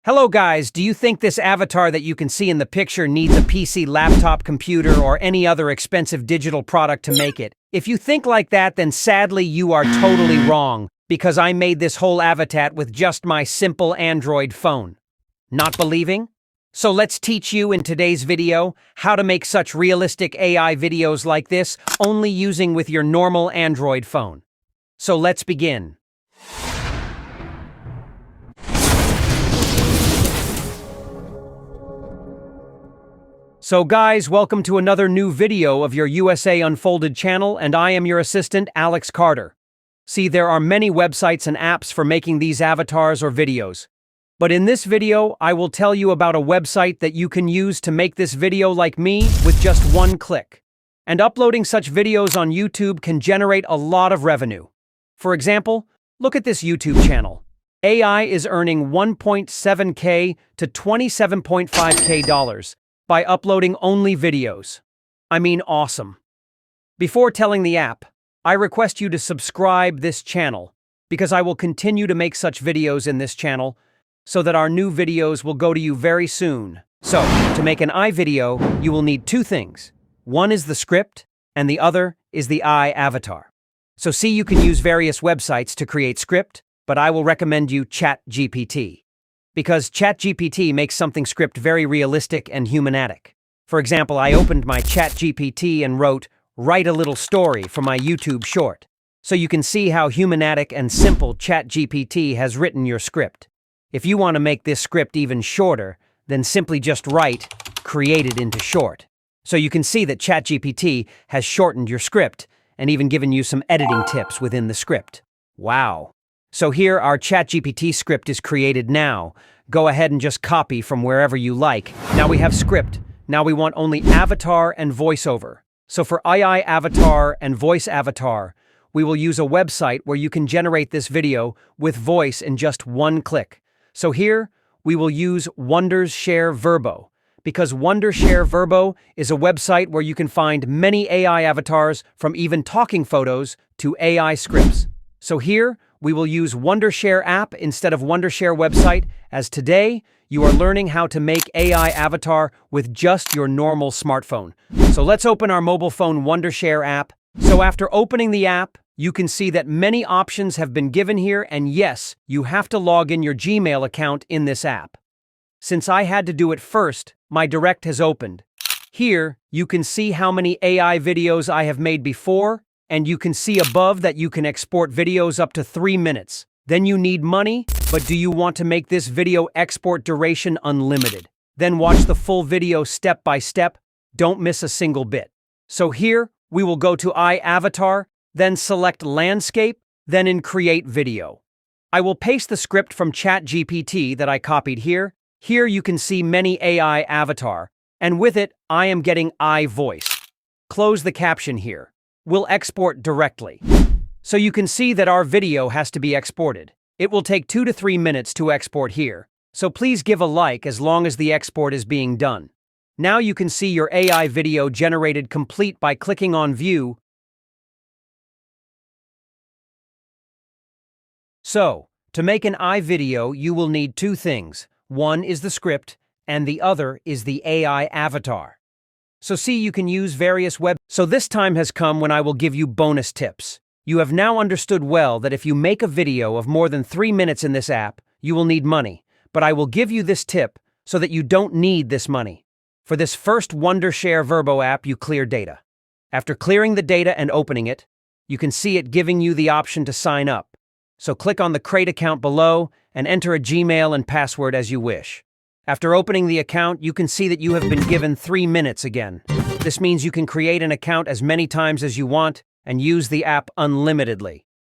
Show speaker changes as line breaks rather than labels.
Hello guys, do you think this avatar that you can see in the picture needs a PC, laptop, computer, or any other expensive digital product to make it? If you think like that, then sadly you are totally wrong, because I made this whole avatar with just my simple Android phone. Not believing? So let's teach you in today's video how to make such realistic AI videos like this only using with your normal Android phone. So let's begin. So guys, welcome to another new video of your USA Unfolded channel, and I am your assistant, Alex Carter. See, there are many websites and apps for making these avatars or videos. But in this video, I will tell you about a website that you can use to make this video like me with just one click. And uploading such videos on YouTube can generate a lot of revenue. For example, look at this YouTube channel. AI is earning $1.7K to $27.5K by uploading only videos. I mean, awesome. Before telling the app, I request you to subscribe this channel because I will continue to make such videos in this channel so that our new videos will go to you very soon. So, to make an iVideo, you will need two things. One is the script, and the other is the iAvatar. So see, you can use various websites to create script, but I will recommend you ChatGPT. Because ChatGPT makes something script very realistic and humanatic. For example, I opened my ChatGPT and wrote, "Write a little story" for my YouTube short. So you can see how humanatic and simple ChatGPT has written your script. If you want to make this script even shorter, then simply just write, "Create it into short." So you can see that ChatGPT has shortened your script and even given you some editing tips within the script. Wow. So here our ChatGPT script is created now. Go ahead and just copy from wherever you like. Now we have script. Now we want only avatar and voiceover. So for AI avatar and voice avatar, we will use a website where you can generate this video with voice in just one click. So here we will use Wondershare Verbo, because Wondershare Verbo is a website where you can find many AI avatars, from even talking photos to AI scripts. So here we will use Wondershare app instead of Wondershare website, as today you are learning how to make AI avatar with just your normal smartphone. So let's open our mobile phone Wondershare app. So after opening the app, you can see that many options have been given here, and yes, you have to log in your Gmail account in this app. Since I had to do it first, my Direct has opened. Here, you can see how many AI videos I have made before, and you can see above that you can export videos up to 3 minutes. Then you need money, but do you want to make this video export duration unlimited? Then watch the full video step by step. Don't miss a single bit. So here, we will go to iAvatar, then select Landscape, then in Create Video. I will paste the script from ChatGPT that I copied here. Here you can see many AI avatar, and with it, I am getting iVoice. Close the caption here. We'll export directly. So you can see that our video has to be exported. It will take 2 to 3 minutes to export here, so please give a like as long as the export is being done. Now you can see your AI video generated complete by clicking on View. So, to make an iVideo, you will need two things. One is the script, and the other is the AI avatar. So see, you can use various So this time has come when I will give you bonus tips. You have now understood well that if you make a video of more than 3 minutes in this app, you will need money. But I will give you this tip so that you don't need this money. For this first Wondershare Verbo app, you clear data. After clearing the data and opening it, you can see it giving you the option to sign up. So click on the Create account below and enter a Gmail and password as you wish. After opening the account, you can see that you have been given 3 minutes again. This means you can create an account as many times as you want and use the app unlimitedly.